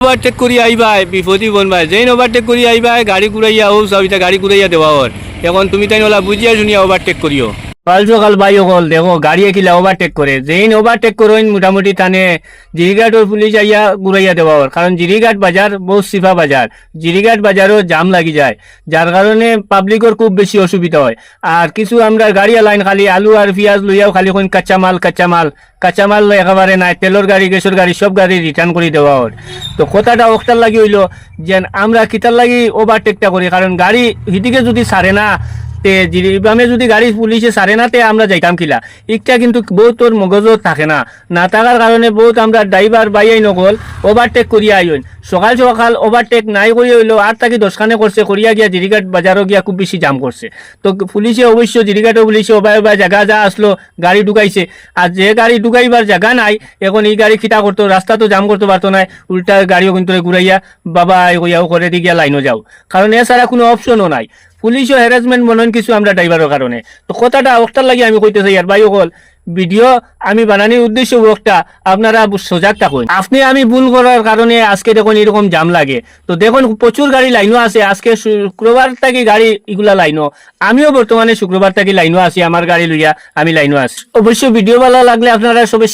overtake করি আইবাই বিপদই বনবাই যেই overtake করি আইবাই গাড়ি ঘুরাইয়া ও সবিতা গাড়ি ঘুরাইয়া দেওয়া ওর এখন তুমি তাই ওলা বুঝিয়া শুনিয়া ওভারটেক করিও কাল সকাল বাই হল দেখো গাড়ি কিলা ওভারটেক করে যেই ওভারটেক করেন মোটামুটি টানে জিরিঘাটর পুলিশ আইয়া ঘুরাইয়া দেওয়া ওর কারণ জিরিঘাট বাজার বহু সিফা বাজার জিরিঘাট বাজারও জাম লাগি যায় যার কারণে পাবলিকের খুব বেশি অসুবিধা হয় আর কিছু আমরা গাড়ি লাইন খালি আলু আর পেঁয়াজ লইয়াও খালি কোন কাঁচামাল একেবারে নাই তেলর গাড়ি গ্যাসের গাড়ি সব গাড়ি রিটার্ন করে দেওয়া ওর তো কথাটা ওটার লাগি হইলো যে আমরা কিতার লাগি ওভারটেকটা করি কারণ গাড়ি হিদিকে যদি সারে না তে জিরিবামে যদি গাড়ি পুলিশে সারে না তে আমরা যাইতাম কিলা ইটা কিন্তু বহুত তোর মগজও থাকে না থাকার কারণে বহুত আমরা ড্রাইভার বাইয়াই নকল ওভারটেক করিয়া আইন সকাল সকাল ওভারটেক নাই করি হইলো আর তাকে দশখানে করছে করিয়া গিয়া জিরিঘাট বাজারও গিয়া খুব বেশি জাম করছে তো পুলিশে অবশ্য জিরিঘাটও পুলিশে ওবা জায়গা যা আসলো গাড়ি ঢুকাইছে আর যে গাড়ি ঢুকাইবার জায়গা নাই এখন এই গাড়ি খিতা করতো রাস্তা তো জাম করতে পারতো না উল্টা গাড়িও কিন্তু ঘুরাইয়া বাবা কইয়াও করে দিয়ে গিয়া লাইনও যাও কারণ এছাড়া কোনো অপশনও নাই পুলিশও হ্যারাসমেন্ট মনে কিছু আমরা ড্রাইভারের কারণে তো কথাটা ওটার লাগে আমি কইতে চাই আর ভাই সকল ভিডিও আমি বানানোর উদ্দেশ্য একটা আপনারা সজাগ থাকুন আপনি আমি ভুল করার কারণে আজকে দেখুন এরকম জাম লাগে তো দেখুন প্রচুর গাড়ি লাইনও আছে আজকে শুক্রবার থেকে গাড়ি এগুলা লাইনও আমিও বর্তমানে শুক্রবার থেকে লাইনও আছি আমার গাড়ি লইয়া আমি লাইনও আছি অবশ্যই ভিডিও ভালো লাগলে আপনারা সবাই